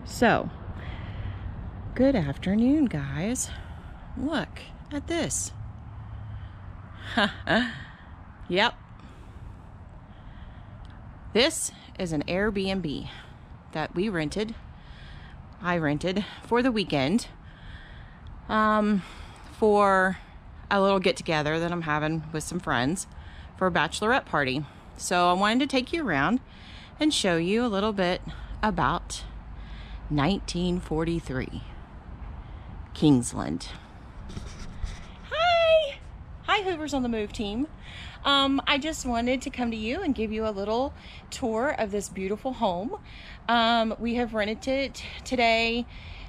So, good afternoon, guys. Look at this. Yep. This is an Airbnb that we rented. I rented for the weekend for a little get-together that I'm having with some friends for a bachelorette party. So I wanted to take you around and show you a little bit about 1943 Kingland. Hi Hoovers on the Move team. I just wanted to come to you and give you a little tour of this beautiful home. We have rented it today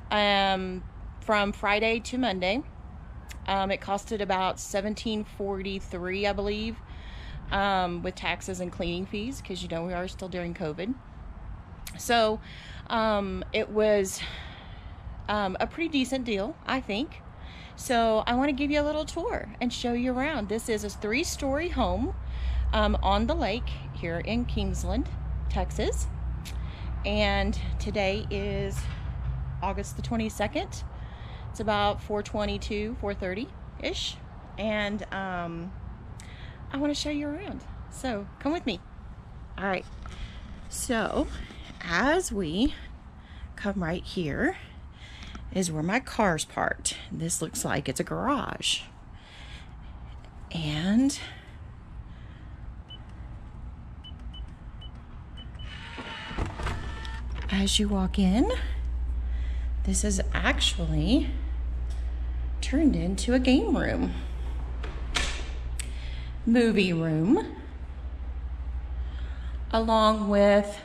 from Friday to Monday. It costed about $17.43, I believe, with taxes and cleaning fees, because you know we are still during COVID. So it was a pretty decent deal, I think. So I want to give you a little tour and show you around. This is a 3-story home on the lake here in Kingland, Texas. And today is August the 22nd. It's about 4:22, 4:30-ish. And I want to show you around. So come with me. All right. So as we come right here is where my car's parked. This looks like it's a garage. And as you walk in, this is actually turned into a game room, movie room, along with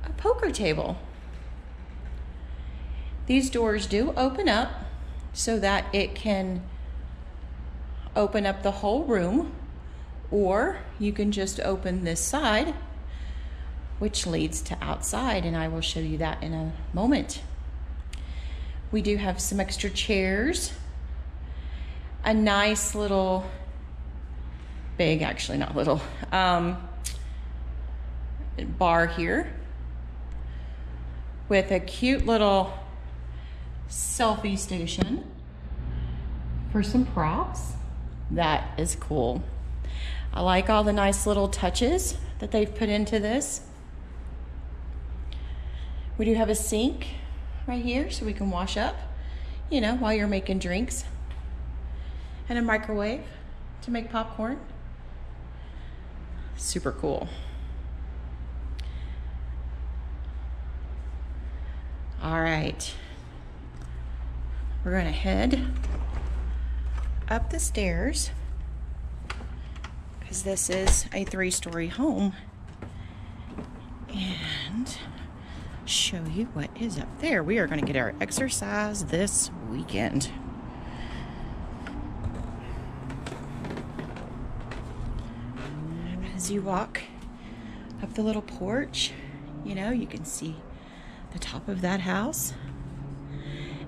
a poker table. These doors do open up so that it can open up the whole room, or you can just open this side, which leads to outside, and I will show you that in a moment. We do have some extra chairs, a nice little, big, actually not little, bar here with a cute little selfie station for some props. That is cool. I like all the nice little touches that they've put into this. We do have a sink right here so we can wash up, you know, while you're making drinks, and a microwave to make popcorn. Super cool. All right. We're going to head up the stairs because this is a 3-story home, and show you what is up there. We are going to get our exercise this weekend. As you walk up the little porch, you know, you can see the top of that house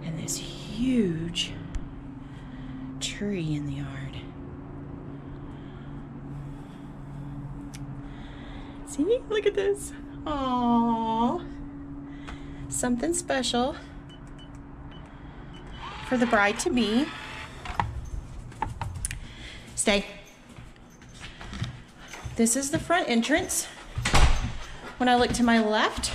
and this huge tree in the yard. See, look at this. Aww. Something special for the bride-to-be. Stay. This is the front entrance. When I look to my left,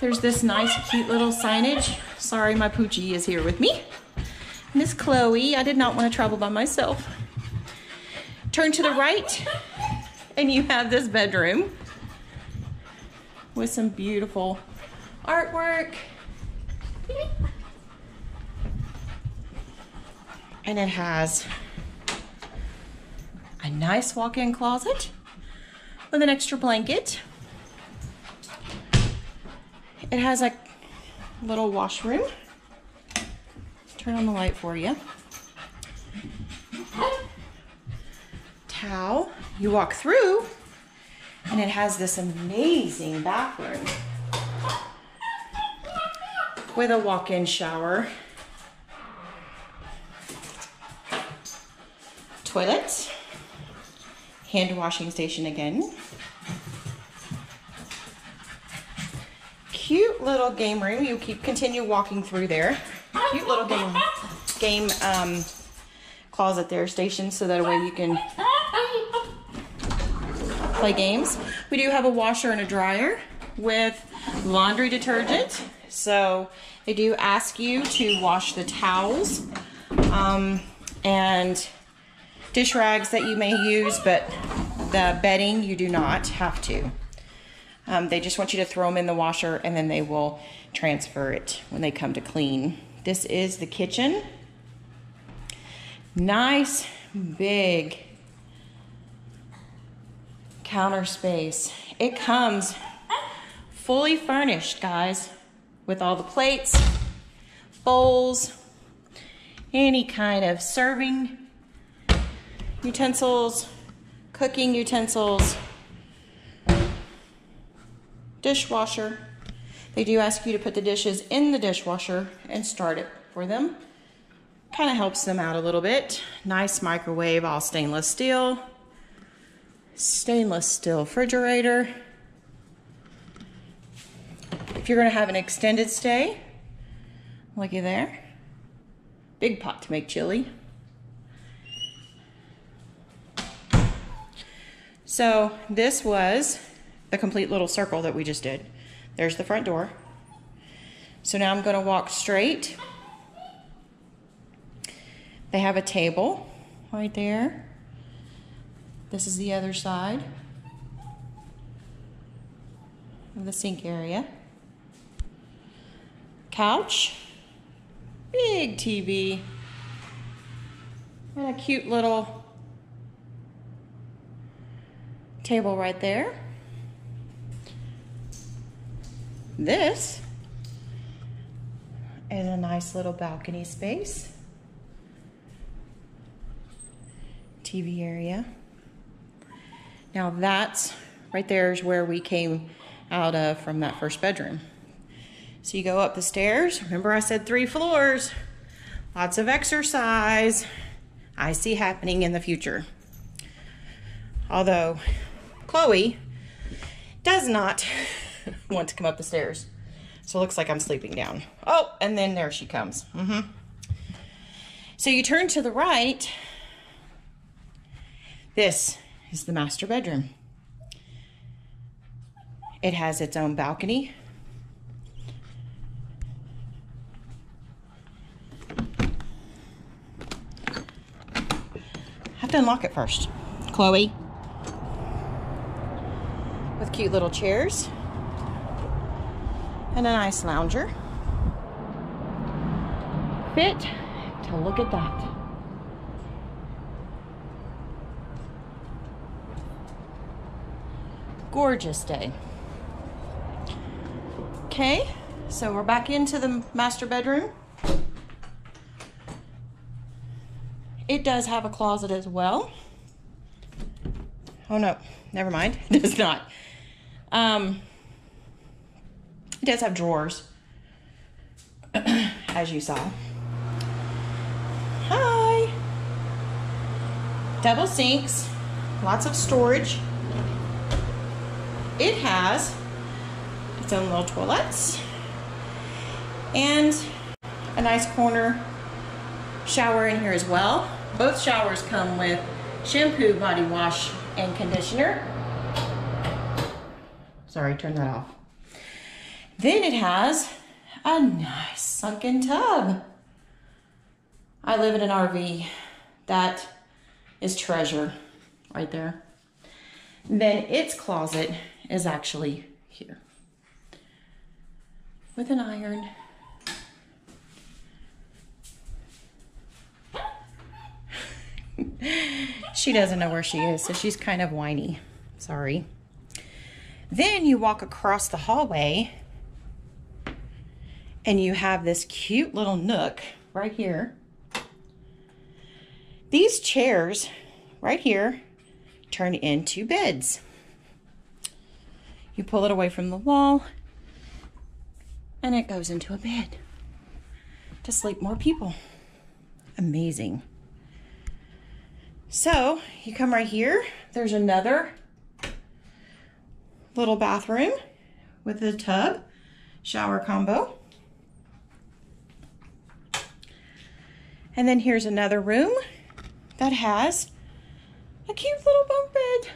there's this nice, cute little signage. Sorry, my poochie is here with me. Miss Chloe, I did not want to travel by myself. Turn to the right, and you have this bedroom with some beautiful artwork. And it has a nice walk-in closet with an extra blanket. It has a little washroom. Turn on the light for you. Towel. You walk through, and it has this amazing bathroom with a walk-in shower, toilet, hand washing station again, cute little game room. You continue walking through there. Cute little game closet there, stationed so that way you can play games. We do have a washer and a dryer with laundry detergent. So they do ask you to wash the towels and dish rags that you may use, but the bedding you do not have to. They just want you to throw them in the washer and then they will transfer it when they come to clean. This is the kitchen. Nice big counter space. It comes fully furnished, guys, with all the plates, bowls, any kind of serving utensils, cooking utensils, dishwasher. They do ask you to put the dishes in the dishwasher and start it for them. Kind of helps them out a little bit. Nice microwave, all stainless steel. Stainless steel refrigerator. If you're gonna have an extended stay, looky there. Big pot to make chili. So this was the complete little circle that we just did. There's the front door. So now I'm gonna walk straight. They have a table right there. This is the other side of the sink area. Couch, big TV, and a cute little table right there. This is a nice little balcony space. TV area. Now that's right there is where we came out of from that first bedroom. So you go up the stairs. Remember I said 3 floors. Lots of exercise I see happening in the future. Although Chloe does not want to come up the stairs. So it looks like I'm sleeping down. Oh, and then there she comes. So you turn to the right. This is the master bedroom. It has its own balcony. Have to unlock it first. Chloe. With cute little chairs. And a nice lounger. Fit to look at that. Gorgeous day. Okay, so we're back into the master bedroom. It does have a closet as well. Oh no, never mind. It does not. It does have drawers, as you saw. Hi. Double sinks, lots of storage. It has its own little toilets and a nice corner shower in here as well. Both showers come with shampoo, body wash, and conditioner. Sorry, turn that off. Then it has a nice sunken tub. I live in an RV. That is treasure right there. Then its closet is actually here with an iron. She doesn't know where she is, so she's kind of whiny. Sorry. Then you walk across the hallway and you have this cute little nook right here. These chairs right here turn into beds. You pull it away from the wall and it goes into a bed to sleep more people. Amazing. So you come right here. There's another little bathroom with a tub. shower combo. And then here's another room that has a cute little bunk bed.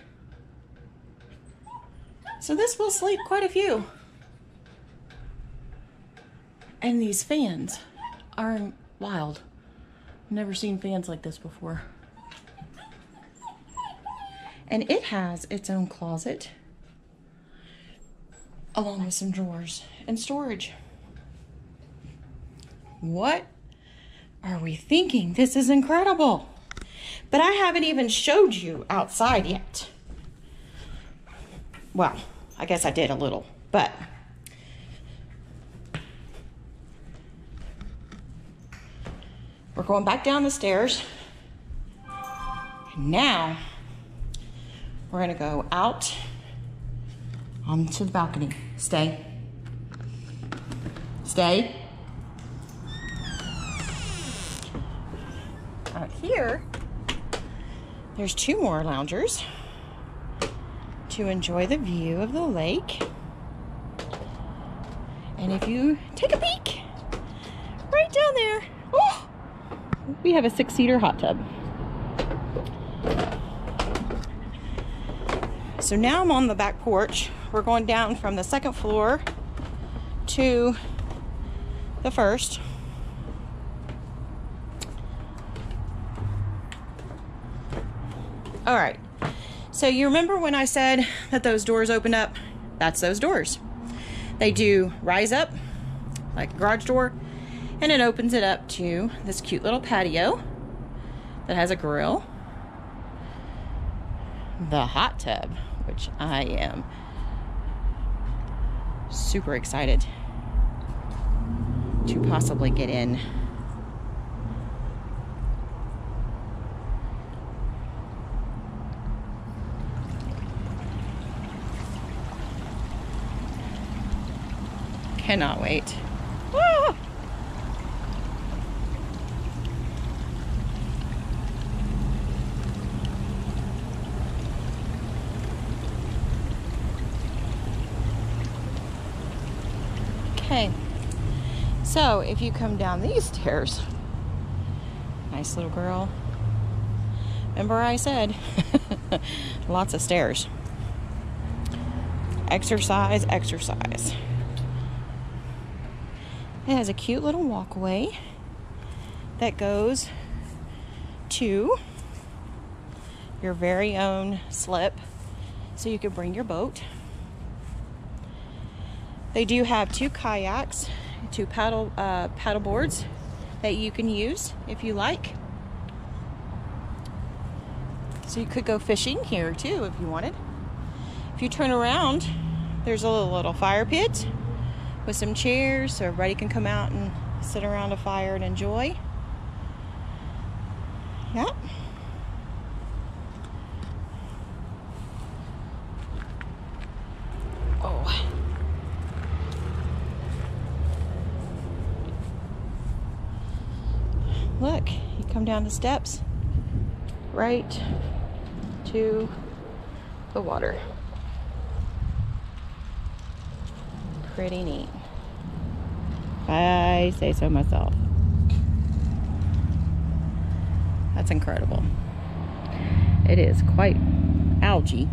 So this will sleep quite a few. And these fans are wild. I've never seen fans like this before. And it has its own closet, along with some drawers and storage. What are we thinking? This is incredible. But I haven't even showed you outside yet. Well, I guess I did a little, but we're going back down the stairs. And now we're gonna go out onto the balcony. Stay. Stay. Out here, there's 2 more loungers to enjoy the view of the lake. And if you take a peek, right down there, oh, we have a 6-seater hot tub. So now I'm on the back porch. We're going down from the 2nd floor to the 1st. All right, so you remember when I said that those doors open up? That's those doors. They do rise up like a garage door, and it opens it up to this cute little patio that has a grill, the hot tub, which I am super excited to possibly get in. Cannot wait. Ah! Okay, so if you come down these stairs, nice little girl. Remember I said lots of stairs. Exercise, exercise. It has a cute little walkway that goes to your very own slip, so you can bring your boat. They do have 2 kayaks, 2 paddle boards that you can use if you like. So you could go fishing here too if you wanted. If you turn around, there's a little fire pit with some chairs so everybody can come out and sit around a fire and enjoy. Yep. Oh. Look, you come down the steps right to the water. Pretty neat, if I say so myself. That's incredible. It is quite algae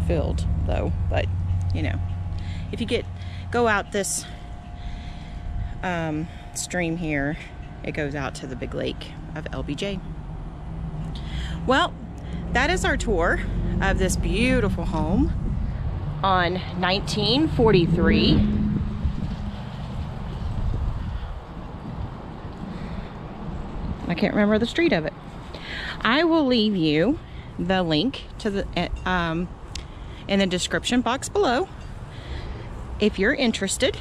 filled though, but you know, if you go out this stream here, it goes out to the big lake of LBJ. Well, that is our tour of this beautiful home on 1943. I can't remember the street of it. I will leave you the link to the in the description box below if you're interested.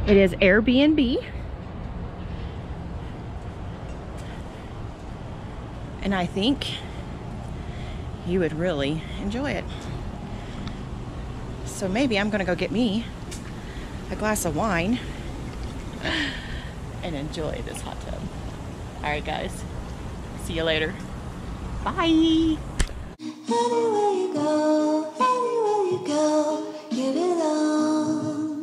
It is Airbnb, and I think you would really enjoy it. So maybe I'm gonna go get me a glass of wine and enjoy this hot tub. All right, guys. See you later. Bye. Anywhere you go, you belong.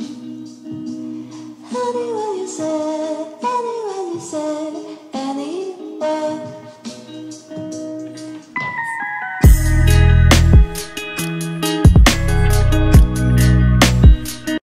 anywhere.